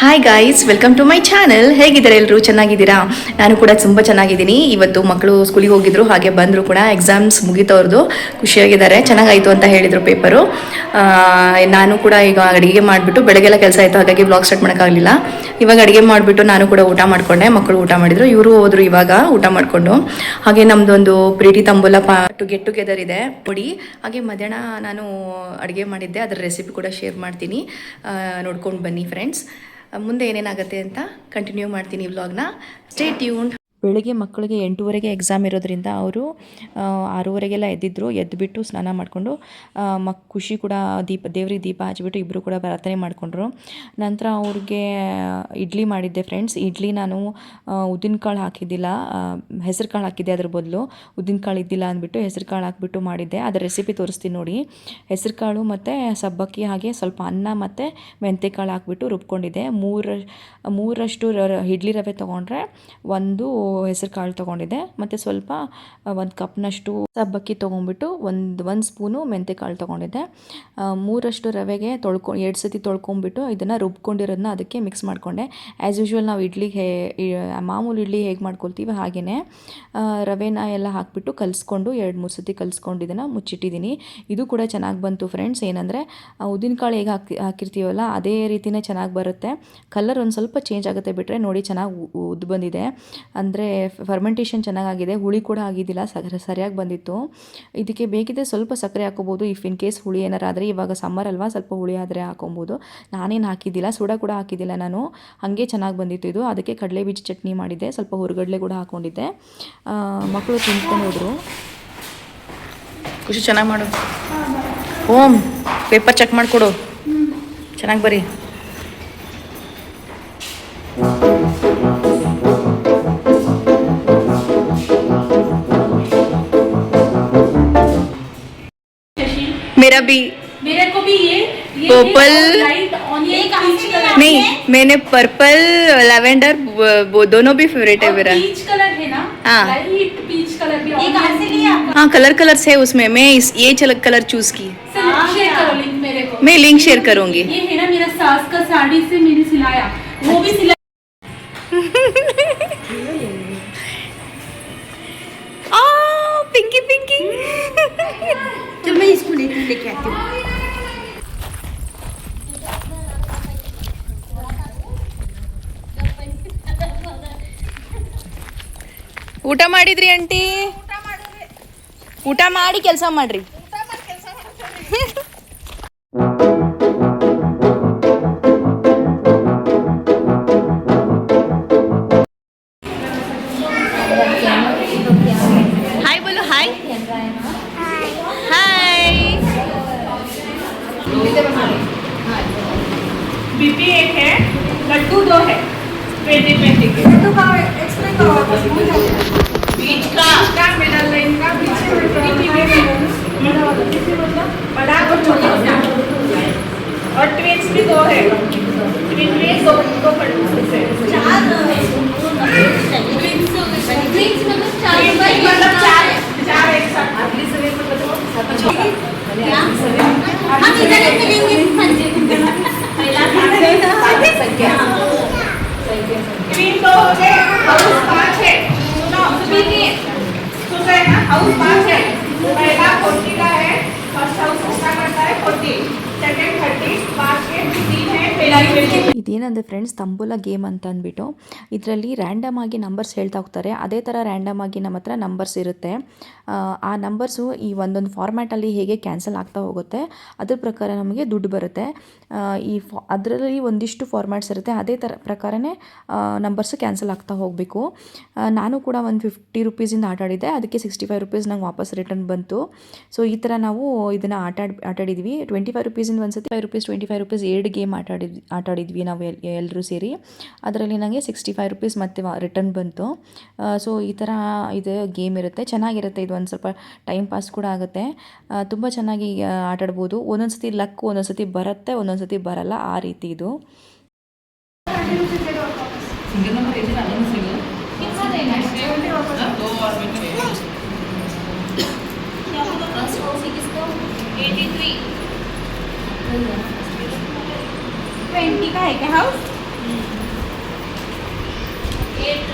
Hi guys, welcome to my channel. ಹೇಗಿದ್ದಾರೆ ಎಲ್ಲರೂ? ಚೆನ್ನಾಗಿದ್ದೀರಾ? ನಾನು ಕೂಡ ತುಂಬ ಚೆನ್ನಾಗಿದ್ದೀನಿ. ಇವತ್ತು ಮಕ್ಕಳು ಸ್ಕೂಲಿಗೆ ಹೋಗಿದ್ರು, ಹಾಗೆ ಬಂದರು ಕೂಡ. ಎಕ್ಸಾಮ್ಸ್ ಮುಗಿತವ್ರದ್ದು, ಖುಷಿಯಾಗಿದ್ದಾರೆ. ಚೆನ್ನಾಗಾಯಿತು ಅಂತ ಹೇಳಿದರು ಪೇಪರು. ನಾನು ಕೂಡ ಈಗ ಅಡುಗೆ ಮಾಡಿಬಿಟ್ಟು, ಬೆಳಗ್ಗೆಲ್ಲ ಕೆಲಸ ಆಯಿತು, ಹಾಗಾಗಿ ಬ್ಲಾಗ್ ಸ್ಟಾರ್ಟ್ ಮಾಡೋಕ್ಕಾಗಲಿಲ್ಲ. ಇವಾಗ ಅಡುಗೆ ಮಾಡಿಬಿಟ್ಟು ನಾನು ಕೂಡ ಊಟ ಮಾಡಿಕೊಂಡೆ. ಮಕ್ಕಳು ಊಟ ಮಾಡಿದರು, ಇವರು ಹೋದರು ಇವಾಗ ಊಟ ಮಾಡಿಕೊಂಡು. ಹಾಗೆ ನಮ್ಮದೊಂದು ಪ್ರೀತಿ ತಂಬೂಲ ಗೆಟ್ ಟುಗೆದರ್ ಇದೆ ಪುಡಿ. ಹಾಗೆ ಮಧ್ಯಾಹ್ನ ನಾನು ಅಡುಗೆ ಮಾಡಿದ್ದೆ, ಅದರ ರೆಸಿಪಿ ಕೂಡ ಶೇರ್ ಮಾಡ್ತೀನಿ, ನೋಡ್ಕೊಂಡು ಬನ್ನಿ ಫ್ರೆಂಡ್ಸ್. ಮುಂದೆ ಏನೇನಾಗುತ್ತೆ ಅಂತ ಕಂಟಿನ್ಯೂ ಮಾಡ್ತೀನಿ ವ್ಲಾಗ್ನ. Stay tuned. ಬೆಳಿಗ್ಗೆ ಮಕ್ಕಳಿಗೆ 8:30ಗೆ ಎಕ್ಸಾಮ್ ಇರೋದ್ರಿಂದ ಅವರು 6:30ಗೆಲ್ಲ ಎದ್ದಿದ್ರು. ಎದ್ದುಬಿಟ್ಟು ಸ್ನಾನ ಮಾಡಿಕೊಂಡು ಖುಷಿ ಕೂಡ ದೇವ್ರಿಗೆ ದೀಪ ಹಚ್ಚಿಬಿಟ್ಟು ಇಬ್ಬರು ಕೂಡ ಪ್ರಾರ್ಥನೆ ಮಾಡಿಕೊಂಡ್ರು. ನಂತರ ಅವ್ರಿಗೆ ಇಡ್ಲಿ ಮಾಡಿದ್ದೆ ಫ್ರೆಂಡ್ಸ್. ಇಡ್ಲಿ ನಾನು ಉದ್ದಿನ ಕಾಳು ಹಾಕಿದ್ದಿಲ್ಲ, ಹೆಸರು ಕಾಳು ಹಾಕಿದ್ದೆ. ಅದ್ರ ಬದಲು ಉದ್ದಿನ ಕಾಳು ಇದ್ದಿಲ್ಲ ಅಂದ್ಬಿಟ್ಟು ಹೆಸರು ಕಾಳು ಹಾಕಿಬಿಟ್ಟು ಮಾಡಿದ್ದೆ. ಅದರ ರೆಸಿಪಿ ತೋರಿಸ್ತೀನಿ ನೋಡಿ. ಹೆಸರು ಕಾಳು ಮತ್ತು ಸಬ್ಬಕ್ಕಿ, ಹಾಗೆ ಸ್ವಲ್ಪ ಅನ್ನ ಮತ್ತು ಮೆಂತ್ಯ ಕಾಳು ಹಾಕ್ಬಿಟ್ಟು ರುಬ್ಕೊಂಡಿದ್ದೆ. ಮೂರಷ್ಟು ಇಡ್ಲಿ ರವೆ ತೊಗೊಂಡ್ರೆ ಒಂದು ಹೆಸರು ಕಾಳು ತೊಗೊಂಡಿದ್ದೆ, ಮತ್ತು ಸ್ವಲ್ಪ ಒಂದು ಕಪ್ನಷ್ಟು ಸಬ್ಬಕ್ಕಿ ತೊಗೊಂಡ್ಬಿಟ್ಟು ಒಂದು ಸ್ಪೂನು ಮೆಂತ್ಯ ಕಾಳು ತೊಗೊಂಡಿದ್ದೆ. 3 ರವೆಗೆ 2 ಸತಿ ತೊಳ್ಕೊಂಬಿಟ್ಟು ಇದನ್ನು ರುಬ್ಕೊಂಡಿರೋದನ್ನ ಅದಕ್ಕೆ ಮಿಕ್ಸ್ ಮಾಡಿಕೊಂಡೆ. ಆ್ಯಸ್ ಯೂಶ್ವಲ್ ನಾವು ಇಡ್ಲಿಗೆ ಮಾಮೂಲಿ ಇಡ್ಲಿ ಹೇಗೆ ಮಾಡ್ಕೊಳ್ತೀವಿ ಹಾಗೆಯೇ ರವೆನ ಎಲ್ಲ ಹಾಕಿಬಿಟ್ಟು ಕಲಿಸ್ಕೊಂಡು 2-3 ಸತಿ ಕಲಿಸ್ಕೊಂಡು ಇದನ್ನು ಮುಚ್ಚಿಟ್ಟಿದ್ದೀನಿ. ಇದು ಕೂಡ ಚೆನ್ನಾಗಿ ಬಂತು ಫ್ರೆಂಡ್ಸ್. ಏನಂದರೆ ಉದ್ದಿನ ಕಾಳು ಹೇಗೆ ಹಾಕಿರ್ತೀವಲ್ಲ ಅದೇ ರೀತಿಯೇ ಚೆನ್ನಾಗಿ ಬರುತ್ತೆ. ಕಲರ್ ಒಂದು ಸ್ವಲ್ಪ ಚೇಂಜ್ ಆಗುತ್ತೆ ಬಿಟ್ಟರೆ ನೋಡಿ, ಚೆನ್ನಾಗಿ ಉದ್ದು ಬಂದಿದೆ. ಅಂದರೆ ಫರ್ಮೆಂಟೇಷನ್ ಚೆನ್ನಾಗಾಗಿದೆ, ಹುಳಿ ಕೂಡ ಆಗಿದ್ದಿಲ್ಲ, ಸರಿಯಾಗಿ ಬಂದಿತ್ತು. ಇದಕ್ಕೆ ಬೇಕಿದ್ರೆ ಸ್ವಲ್ಪ ಸಕ್ಕರೆ ಹಾಕೋಬೋದು, ಇಫ್ ಇನ್ ಕೇಸ್ ಹುಳಿ ಏನಾರು ಆದರೆ. ಇವಾಗ ಸಮ್ಮರ್ ಅಲ್ವಾ, ಸ್ವಲ್ಪ ಹುಳಿ ಆದರೆ ಹಾಕೊಬೋದು. ನಾನೇನು ಹಾಕಿದ್ದಿಲ್ಲ, ಸೋಡಾ ಕೂಡ ಹಾಕಿದ್ದಿಲ್ಲ ನಾನು, ಹಾಗೆ ಚೆನ್ನಾಗಿ ಬಂದಿತ್ತು ಇದು. ಅದಕ್ಕೆ ಕಡಲೆ ಬೀಜ ಚಟ್ನಿ ಮಾಡಿದ್ದೆ, ಸ್ವಲ್ಪ ಹುರ್ಗಡ್ಲೆ ಕೂಡ ಹಾಕ್ಕೊಂಡಿದ್ದೆ. ಮಕ್ಕಳು ತಿಂದ್ಕೊಂಡು ಹೋದರು. ಖುಷಿ ಚೆನ್ನಾಗಿ ಮಾಡು. ಓಮ್ ಪೇಪರ್ ಚೆಕ್ ಮಾಡಿಕೊಡು, ಚೆನ್ನಾಗಿ ಬರೀ. मेरा भी, मेरे को भी ये पर्पल नहीं, मैंने पर्पल लैवेंडर दोनों भी फेवरेट है मेरा. पीच कलर है ना? हाँ, लाइट पीच कलर भी. ये कहाँ से लिया? हाँ, कलर है उसमें. मैं ये कलर चूज की. शेयर करो लिंक मेरे को. मैं लिंक शेयर करूंगी. ये है ना मेरा सास का साड़ी से मैंने सिलाया, वो भी सिला. पिंकी पिंकी. चल मैं इसको लेके आती हूँ. ಊಟ ಮಾಡಿದ್ರಿ ಆಂಟಿ? ಊಟ ಮಾಡಿ ಕೆಲಸ ಮಾಡ್ರಿ. हाय बोलो, हाय हाय. बीपी 1 है, लड्डू 2 है. 20 के लड्डू का एक्सप्लेन करो. बीच का मिडल लाइन का पीछे बड़ा और छोटा, और ट्विंस भी 2 है. ट्विंस 2 पड़े 4 मतलब 4 एक साथ. अगली सवेर मतलब हम इधर मिलेंगे. ट्विन 2 हो गए, हाउस 5 है. सुनो सुन रहे हैं ना, हाउस 5 है. पहला 40 का है, फर्स्ट हाउस उसका करता है 40, सेकंड 30, 5 के 3 है. ಇದೇನಂದರೆ ಫ್ರೆಂಡ್ಸ್, ತಂಬೂಲ ಗೇಮ್ ಅಂತ ಅಂದ್ಬಿಟ್ಟು ಇದರಲ್ಲಿ ರ್ಯಾಂಡಮ್ ಆಗಿ ನಂಬರ್ಸ್ ಹೇಳ್ತಾ ಹೋಗ್ತಾರೆ. ಅದೇ ಥರ ರ್ಯಾಂಡಮ್ ಆಗಿ ನಮ್ಮ ಹತ್ರ ನಂಬರ್ಸ್ ಇರುತ್ತೆ. ಆ ನಂಬರ್ಸು ಈ ಒಂದೊಂದು ಫಾರ್ಮ್ಯಾಟಲ್ಲಿ ಹೇಗೆ ಕ್ಯಾನ್ಸಲ್ ಆಗ್ತಾ ಹೋಗುತ್ತೆ ಅದ್ರ ಪ್ರಕಾರ ನಮಗೆ ದುಡ್ಡು ಬರುತ್ತೆ. ಅದರಲ್ಲಿ ಒಂದಿಷ್ಟು ಫಾರ್ಮ್ಯಾಟ್ಸ್ ಇರುತ್ತೆ, ಅದೇ ಥರ ಪ್ರಕಾರನೇ ನಂಬರ್ಸು ಕ್ಯಾನ್ಸಲ್ ಆಗ್ತಾ ಹೋಗಬೇಕು. ನಾನು ಕೂಡ ಒಂದು 50 ರುಪೀಸಿಂದ ಆಟಾಡಿದ್ದೆ, ಅದಕ್ಕೆ 65 ರುಪೀಸ್ ನಂಗೆ ವಾಪಸ್ ರಿಟರ್ನ್ ಬಂತು. ಸೊ ಈ ಥರ ನಾವು ಇದನ್ನು ಆಟಾಡಿದ್ವಿ. 25 ರುಪೀಸಿಂದ ಒಂದು ಸತಿ 25 ರುಪೀಸ್ 2 ಗೇಮ್ ಆಟಾಡಿದ್ವಿ ನಾವು ಎಲ್ಲರೂ ಸೇರಿ. ಅದರಲ್ಲಿ ನನಗೆ 65 ರುಪೀಸ್ ಮತ್ತೆ ರಿಟರ್ನ್ ಬಂತು. ಸೊ ಈ ಥರ ಇದು ಗೇಮ್ ಇರುತ್ತೆ, ಚೆನ್ನಾಗಿರುತ್ತೆ. ಇದು ಒಂದು ಸ್ವಲ್ಪ ಟೈಮ್ ಪಾಸ್ ಕೂಡ ಆಗುತ್ತೆ, ತುಂಬ ಚೆನ್ನಾಗಿ ಆಟಾಡ್ಬೋದು. ಒಂದೊಂದು ಸತಿ ಲಕ್, ಒಂದೊಂದು ಸತಿ ಬರುತ್ತೆ, ಒಂದೊಂದು ಸತಿ ಬರಲ್ಲ, ಆ ರೀತಿ ಇದು. का है क्या हाउस?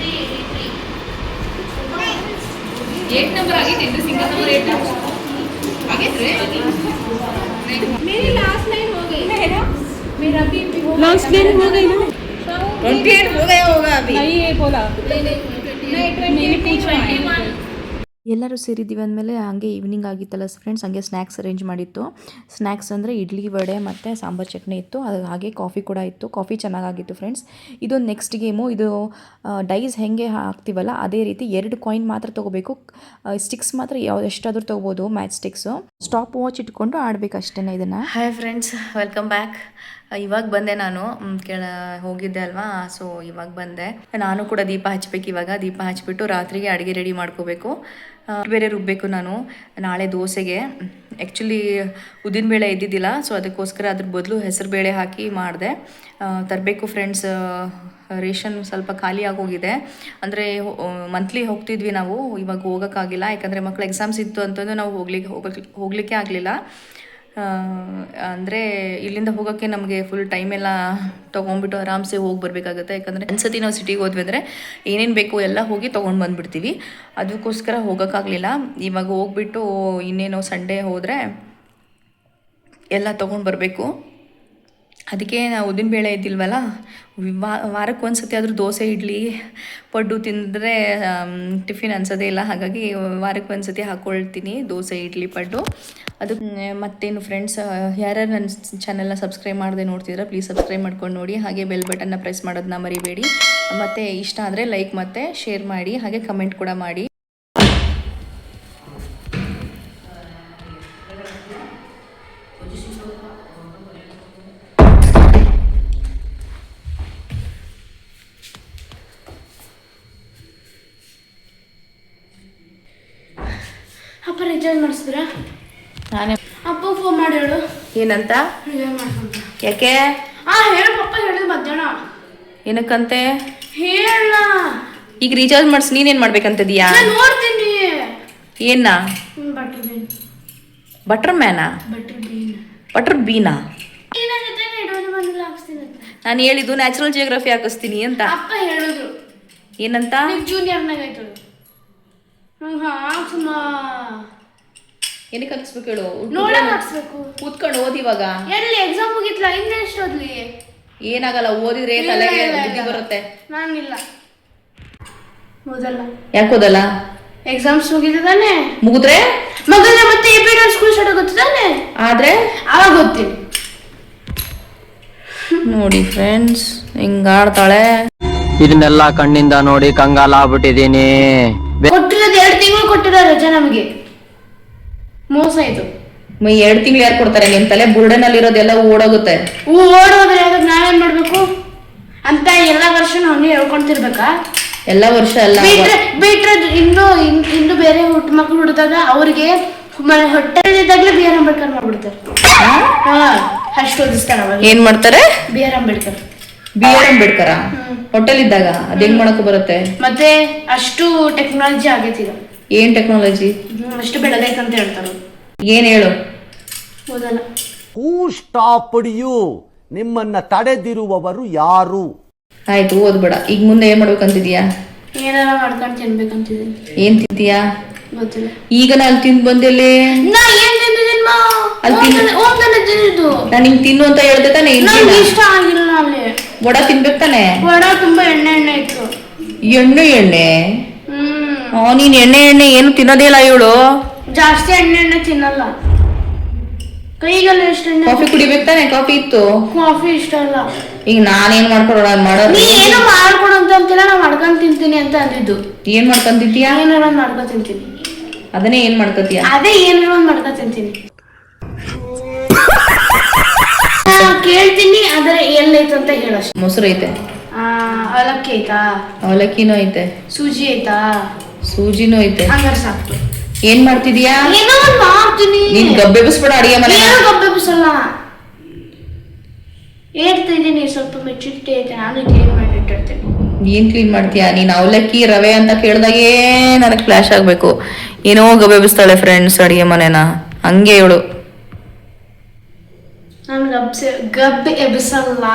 ಏಟ್ ನಂಬರ್ ಆಗೈತೆ ಸಿಂಗಲ್ ನಂಬರ್ ಏಟ್ ಆಗೈತ್ರಿ मेरी लास्ट लाइन हो गई मेरा भी लास्ट लाइन हो गई ना 28 हो गया होगा अभी नहीं ये बोला मैंने पूछा 21 ಎಲ್ಲರೂ ಸೇರಿದ್ದೀವಿ ಅಂದಮೇಲೆ ಹಾಗೆ ಈವ್ನಿಂಗ್ ಆಗಿತ್ತಲ್ಲ ಫ್ರೆಂಡ್ಸ್, ಹಾಗೆ ಸ್ನ್ಯಾಕ್ಸ್ ಅರೇಂಜ್ ಮಾಡಿತ್ತು. ಸ್ನ್ಯಾಕ್ಸ್ ಅಂದರೆ ಇಡ್ಲಿ ವಡೆ ಮತ್ತು ಸಾಂಬಾರು ಚಟ್ನಿ ಇತ್ತು, ಅದು ಹಾಗೆ ಕಾಫಿ ಕೂಡ ಇತ್ತು. ಕಾಫಿ ಚೆನ್ನಾಗಿತ್ತು ಫ್ರೆಂಡ್ಸ್. ಇದು ನೆಕ್ಸ್ಟ್ ಗೇಮು. ಇದು ಡೈಸ್ ಹೆಂಗೆ ಹಾಕ್ತೀವಲ್ಲ ಅದೇ ರೀತಿ 2 ಕಾಯಿನ್ ಮಾತ್ರ ತೊಗೋಬೇಕು. ಸ್ಟಿಕ್ಸ್ ಮಾತ್ರ ಎಷ್ಟಾದರೂ ತೊಗೋಬೋದು, ಮ್ಯಾಚ್ ಸ್ಟಿಕ್ಸು. ಸ್ಟಾಪ್ ವಾಚ್ ಇಟ್ಕೊಂಡು ಆಡಬೇಕು ಅಷ್ಟೇ ಇದನ್ನು. Hi friends, welcome back. ಇವಾಗ ಬಂದೆ ನಾನು, ಹೋಗಿದ್ದೆ ಅಲ್ವಾ, ಸೊ ಇವಾಗ ಬಂದೆ. ನಾನು ಕೂಡ ದೀಪ ಹಚ್ಬೇಕು. ಇವಾಗ ದೀಪ ಹಚ್ಬಿಟ್ಟು ರಾತ್ರಿಗೆ ಅಡುಗೆ ರೆಡಿ ಮಾಡ್ಕೋಬೇಕು. ಬೇರೆ ರುಬ್ಬಬೇಕು ನಾನು ನಾಳೆ ದೋಸೆಗೆ. ಆ್ಯಕ್ಚುಲಿ ಉದ್ದಿನಬೇಳೆ ಇದ್ದಿದ್ದಿಲ್ಲ, ಸೊ ಅದಕ್ಕೋಸ್ಕರ ಅದ್ರ ಬದಲು ಹೆಸರುಬೇಳೆ ಹಾಕಿ ಮಾಡಿದೆ. ತರಬೇಕು ಫ್ರೆಂಡ್ಸ್. ರೇಷನ್ ಸ್ವಲ್ಪ ಖಾಲಿ ಆಗೋಗಿದೆ. ಅಂದರೆ ಮಂತ್ಲಿ ಹೋಗ್ತಿದ್ವಿ ನಾವು, ಇವಾಗ ಹೋಗೋಕ್ಕಾಗಿಲ್ಲ. ಯಾಕಂದರೆ ಮಕ್ಕಳು ಎಕ್ಸಾಮ್ಸ್ ಇತ್ತು ಅಂತಂದು ನಾವು ಹೋಗಲಿಕ್ಕೆ ಆಗಲಿಲ್ಲ. ಅಂದರೆ ಇಲ್ಲಿಂದ ಹೋಗೋಕ್ಕೆ ನಮಗೆ ಫುಲ್ ಟೈಮೆಲ್ಲ ತೊಗೊಂಡ್ಬಿಟ್ಟು ಆರಾಮ್ಸೆ ಹೋಗಿ ಬರಬೇಕಾಗುತ್ತೆ. ಯಾಕಂದರೆ ಒಂದ್ಸತಿ ನಾವು ಸಿಟಿಗೆ ಹೋದ್ವಿ ಅಂದರೆ ಏನೇನು ಬೇಕು ಎಲ್ಲ ಹೋಗಿ ತೊಗೊಂಡು ಬಂದುಬಿಡ್ತೀವಿ. ಅದಕ್ಕೋಸ್ಕರ ಹೋಗೋಕ್ಕಾಗಲಿಲ್ಲ. ಇವಾಗ ಹೋಗ್ಬಿಟ್ಟು ಇನ್ನೇನೋ ಸಂಡೇ ಹೋದರೆ ಎಲ್ಲ ತೊಗೊಂಡು ಬರಬೇಕು. ಅದಕ್ಕೆ ನಾವು ಉದ್ದಿನಬೇಳೆ ಇದ್ದಿಲ್ವಲ್ಲ, ವಾರಕ್ಕೆ ಒಂದು ಸತಿ ಆದರೂ ದೋಸೆ ಇಡ್ಲಿ ಪಡ್ಡು ತಿಂದರೆ ಟಿಫಿನ್ ಅನ್ಸೋದೇ ಇಲ್ಲ. ಹಾಗಾಗಿ ವಾರಕ್ಕೆ ಒಂದು ಸತಿ ಹಾಕ್ಕೊಳ್ತೀನಿ ದೋಸೆ ಇಡ್ಲಿ ಪಡ್ಡು. ಅದು ಮತ್ತೇನು ಫ್ರೆಂಡ್ಸ್, ಯಾರ್ಯಾರು ನನ್ನ ಚಾನೆಲ್ನ ಸಬ್ಸ್ಕ್ರೈಬ್ ಮಾಡದೆ ನೋಡ್ತಿದ್ರೆ ಪ್ಲೀಸ್ ಸಬ್ಸ್ಕ್ರೈಬ್ ಮಾಡ್ಕೊಂಡು ನೋಡಿ. ಹಾಗೆ ಬೆಲ್ ಬಟನ್ನ ಪ್ರೆಸ್ ಮಾಡೋದನ್ನ ಮರಿಬೇಡಿ. ಮತ್ತು ಇಷ್ಟ ಆದರೆ ಲೈಕ್ ಮತ್ತು ಶೇರ್ ಮಾಡಿ, ಹಾಗೆ ಕಮೆಂಟ್ ಕೂಡ ಮಾಡಿ. ಅಪ್ಪ ರಿಚಾರ್ಜ್ ಮಾಡಿಸಿದ್ರಾ? ನಾನೇ ಅಪ್ಪ ಫೋನ್ ಮಾಡಿ ಹೇಳು ಏನಂತ. ರಿಚಾರ್ಜ್ ಮಾಡ್ಕೊಂತ. ಯಾಕೆ? ಹೇಳು ಪಪ್ಪ, ಹೇಳಿದ್ ಮಧ್ಯಾಹ್ನ. ಏನಕ್ಕಂತೆ? ಹೇಳ. ಈಗ ರೀಚಾರ್ಜ್ ಮಾಡಿಸಿ ನೀನೇನು ಮಾಡ್ಬೇಕಂತದೀಯಾ? ನೋಡ್ತೀನಿ. ಏನ? Butter bean. ಬಟರ್ ಮ್ಯಾನಾ? Butter bean. ಬಟರ್ ಬೀನಾ? ಏನಾಗುತ್ತೆ ಇಡೋದು ಮನೇಲಿ ಹಾಕ್ಸ್ತೀನಿ ಅಂತ. ನಾನು ಹೇಳಿದ್ದು ನ್ಯಾಚುರಲ್ ಜಿಯೋಗ್ರಫಿ ಹಾಕಿಸ್ತೀನಿ ಅಂತ. ಅಪ್ಪ ಹೇಳಿದ್ರು. ಏನಂತ? ಜೂನಿಯರ್ನಾಗ ಆಯ್ತು. ಹಾಕ್ಸಮ್ಮ. ಏನಕ್ಕೆ ಹಾಕಿಸ್ಬೇಕು ಹೇಳು? ನೋಡಕ್ ಹಾಕ್ಸ್ಬೇಕು. ಕೂತ್ಕೊಂಡು ಓದಿ ಇವಾಗ. ಎಲ್ಲಿ ಎಕ್ಸಾಮ್ ಮುಗಿತ್ಲ, ಇನ್ನ ಎಷ್ಟು ಓದ್ಲಿ? ಏನಾಗಲ್ಲ, ಓದಿದ್ರೆ ತಲೆಗೆ ಬುದ್ಧಿ ಬರುತ್ತೆ. ನಾನಿಲ್ಲ ಓದಲ್ಲ. ಯಾಕೆ ಓದಲ್ಲ? ಎಕ್ಸಾಮ್ಸ್ ಮುಗಿದಾನೆ. ಮುಗಿದ್ರೆ ಮತ್ತೆ ಸ್ಕೂಲ್ ಸ್ಟಾರ್ಟ್ ಗೊತ್ತಾನೆ. ಆದ್ರೆ ಅವಾಗ ಗೊತ್ತೀನಿ. ನೋಡಿ ಫ್ರೆಂಡ್ಸ್, ಹಿಂಗಾಡ್ತಾಳೆ. ಇದನ್ನೆಲ್ಲ ಕಣ್ಣಿಂದ ನೋಡಿ ಕಂಗಾಲ ಆಗ್ಬಿಟ್ಟಿದೀನಿ. ಕೊಟ್ಟಿರೋದು 2 ತಿಂಗಳು ಕೊಟ್ಟಿರೋ ರಜೆ ನಮಗೆ. ಮೋಸ ಆಯ್ತು. 2 ತಿಂಗಳು ಯಾರು ಕೊಡ್ತಾರೆ? ನಿಮ್ ತಲೆ ಬುರ್ಡನಲ್ಲಿರೋದೆಲ್ಲ ಓಡೋಗುತ್ತೆ. ಓಡೋದ್ರೆ ಅದಕ್ಕೆ ನಾವೇನ್ ಮಾಡ್ಬೇಕು ಅಂತ ಎಲ್ಲ ವರ್ಷ ನಾವು ಹೇಳ್ಕೊಂತಿರ್ಬೇಕಾ? ಎಲ್ಲ ವರ್ಷ ಅಲ್ಲ, ಬಿಟ್ರೆ ಇನ್ನು ಬೇರೆ ಮಕ್ಳು ಹುಟ್ಟಿದಾಗ ಅವ್ರಿಗೆ ಹೊಟ್ಟೆಲಿದ್ದಾಗಲೇ ಬಿ ಆರ್ ಅಂಬೇಡ್ಕರ್ ಮಾಡ್ಬಿಡ್ತಾರೆ. ಅಷ್ಟು ಓದಿಸ್ತಾರ. ಅವಾಗ ಏನ್ ಮಾಡ್ತಾರೆ? B R Ambedkar. B R ಅಂಬೇಡ್ಕರ ಹೋಟೆಲ್ ಇದ್ದಾಗ ಅದ್ ಹೆಂಗ್ ಮಾಡಕ್ ಬರುತ್ತೆ? ಮತ್ತೆ ಅಷ್ಟು ಟೆಕ್ನಾಲಜಿ ಆಗೈತಿ ಈಗ. ಏನ್ ಟೆಕ್ನಾಲಜಿ? ಅಷ್ಟು ಬೆಳೆದೈತಂತ ಹೇಳ್ತಾರ. ಏನ್ ಹೇಳು? ಓದಲ್ಲ. ಹೂ ಸ್ಟಾಪ್ಡ್ ಯು? ನಿಮ್ಮನ್ನ ತಡೆದಿರುವವರು ಯಾರು? ಆಯ್ತು, ಓದ್ಬೇಡ. ಈಗ ಮುಂದೆ ಏನ್ ಮಾಡ್ಬೇಕಂತಿದ್ಯಾ? ಏನಾರ ಮಾಡ್ಕೊಂಡು ತಿನ್ಬೇಕಂತಿದ್ದೀನಿ. ಏನ್ ತಿಂತೀಯಾ? ಗೊತ್ತಿಲ್ಲ. ಈಗ ನಾನು ತಿಂದು ಬಂದೆಲ್ಲಿ? ನಾ ಏನ್ ತಿಂದಿದ್ದೀನಿ? ನಾನು ಹಿಂಗ್ ತಿನ್ನು ಅಂತ ಹೇಳ್ದೆ ತಾನೆ. ಇಷ್ಟ ಆಗಿಲ್ಲ. ಅಲ್ಲಿ ವಡ ತಿನ್ಬೇಕು ತಾನೆ? ವಡ ತುಂಬಾ ಎಣ್ಣೆ ಇತ್ತು. ಎಣ್ಣೆ? ನೀನ್ ಎಣ್ಣೆ ಏನು ತಿನ್ನೋದೇ ಇಲ್ಲ ಇವಳು. ಜಾಸ್ತಿ ಎಣ್ಣೆ ತಿನ್ನಲ್ಲ. ಕೈಗೆಲ್ಲ ಎಷ್ಟು ಎಣ್ಣೆ. ಕಾಫಿ ಕುಡಿಬೇಕು ತಾನೆ? ಕಾಫಿ ಇತ್ತು. ಕಾಫಿ ಇಷ್ಟ ಅಲ್ಲ. ಈಗ ನಾನೇನ್ ಮಾಡ್ಕೊಡೋಣ? ಮಾಡೋದು ನೀ ಏನು ಮಾಡ್ಕೊಡು ಅಂತ ಅಂತಿಲ್ಲ, ನಾ ಮಾಡ್ಕೊಂಡ್ ತಿಂತೀನಿ ಅಂತ ಅಂದಿದ್ದು. ಏನ್ ಮಾಡ್ಕೊಂತಿದ್ಯಾ? ಏನಾರ ಮಾಡ್ಕೊಂಡ್ ತಿಂತೀನಿ. ಅದನ್ನೇ ಏನ್ ಮಾಡ್ಕೊತೀಯ? ಅದೇ ಏನಾರ ಒಂದ್ ಮಾಡ್ಕೊಂಡ್ ತಿಂತೀನಿ. ಕೇಳ್ತೀನಿ, ಆದ್ರೆ ಎಲ್ಲೈತೆ ಅಂತ ಹೇಳಷ್ಟು. ಮೊಸರು ಐತೆ, ಅವಲಕ್ಕಿ ಐತಾ? ಅವಲಕ್ಕಿನೂ ಐತೆ, ಸೂಜಿ ಐತಾ? ಸೂಜಿನೂ ಐತೆ. ಹಂಗಾರ ಸಾಕು. ಏನ್ ಮಾಡ್ತಿದ್ಯಾ? ಏನೋ ಒಂದ್ ಮಾಡ್ತೀನಿ. ನೀನ್ ಗಬ್ಬೆಬಿಸ್ಬೇಡ ಅಡಿಗೆ ಮನೆ. ಗಬ್ಬೆ ಬಿಸಲ್ಲ. ಹೇಳ್ತಾ ಇದೀನಿ, ಸ್ವಲ್ಪ ಮೆಚ್ಚುರಿಟಿ ಐತೆ. ನಾನು ಕ್ಲೀನ್ ಮಾಡಿ ಇಟ್ಟಿರ್ತೀನಿ. ಏನ್ ಕ್ಲೀನ್ ಮಾಡ್ತೀಯಾ ನೀನ್? ಅವಲಕ್ಕಿ ರವೆ ಅಂತ ಕೇಳ್ದಾಗೇ ನನಗ್ ಫ್ಲಾಶ್ ಆಗ್ಬೇಕು. ಏನೋ ಗಬ್ಬೆಬಿಸ್ತಾಳೆ ಫ್ರೆಂಡ್ಸ್ ಅಡಿಗೆ ಮನೆನ. ಹಂಗೆ ಇವಳು. ನಾನು ಗಬ್ಬೆ ಎಬ್ಬಿಸಲ್ಲ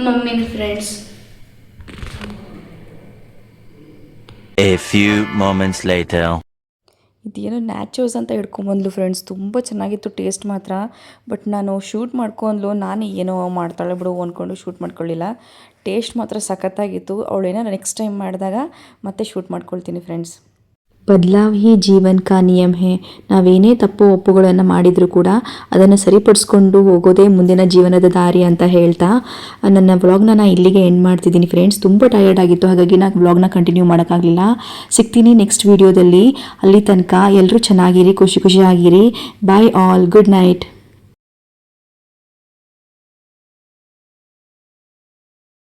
ಮಮ್ಮಿನ friends. A few moments later. ಇದೇನೋ ನ್ಯಾಚೋಸ್ ಅಂತ ಹಿಡ್ಕೊಂಬಂದ್ಲು ಫ್ರೆಂಡ್ಸ್, ತುಂಬ ಚೆನ್ನಾಗಿತ್ತು ಟೇಸ್ಟ್ ಮಾತ್ರ. ಬಟ್ ನಾನು ಶೂಟ್ ಮಾಡ್ಕೊಂಡ್ಲು, ನಾನು ಏನೋ ಮಾಡ್ತಾಳೆ ಬಿಡು ಅಂದ್ಕೊಂಡು ಶೂಟ್ ಮಾಡ್ಕೊಳ್ಳಿಲ್ಲ. ಟೇಸ್ಟ್ ಮಾತ್ರ ಸಖತ್ತಾಗಿತ್ತು. ಅವಳೇನೋ ನೆಕ್ಸ್ಟ್ ಟೈಮ್ ಮಾಡಿದಾಗ ಮತ್ತೆ ಶೂಟ್ ಮಾಡ್ಕೊಳ್ತೀನಿ ಫ್ರೆಂಡ್ಸ್. ಬದಲಾವ್ ಹಿ ಜೀವನ್ ಕಾ ನಿಯಮ ಹೇ. ನಾವೇನೇ ತಪ್ಪು ಒಪ್ಪುಗಳನ್ನು ಮಾಡಿದರೂ ಕೂಡ ಅದನ್ನು ಸರಿಪಡಿಸ್ಕೊಂಡು ಹೋಗೋದೇ ಮುಂದಿನ ಜೀವನದ ದಾರಿ ಅಂತ ಹೇಳ್ತಾ ನನ್ನ ವ್ಲಾಗ್ನ ನಾನು ಇಲ್ಲಿಗೆ ಎಂಡ್ ಮಾಡ್ತಿದ್ದೀನಿ ಫ್ರೆಂಡ್ಸ್. ತುಂಬ ಟಯರ್ಡ್ ಆಗಿತ್ತು, ಹಾಗಾಗಿ ನಾನು ವ್ಲಾಗ್ನ ಕಂಟಿನ್ಯೂ ಮಾಡೋಕ್ಕಾಗಲಿಲ್ಲ. ಸಿಗ್ತೀನಿ ನೆಕ್ಸ್ಟ್ ವೀಡಿಯೋದಲ್ಲಿ. ಅಲ್ಲಿ ತನಕ ಎಲ್ಲರೂ ಚೆನ್ನಾಗಿರಿ, ಖುಷಿಯಾಗಿರಿ. Bye all, good night.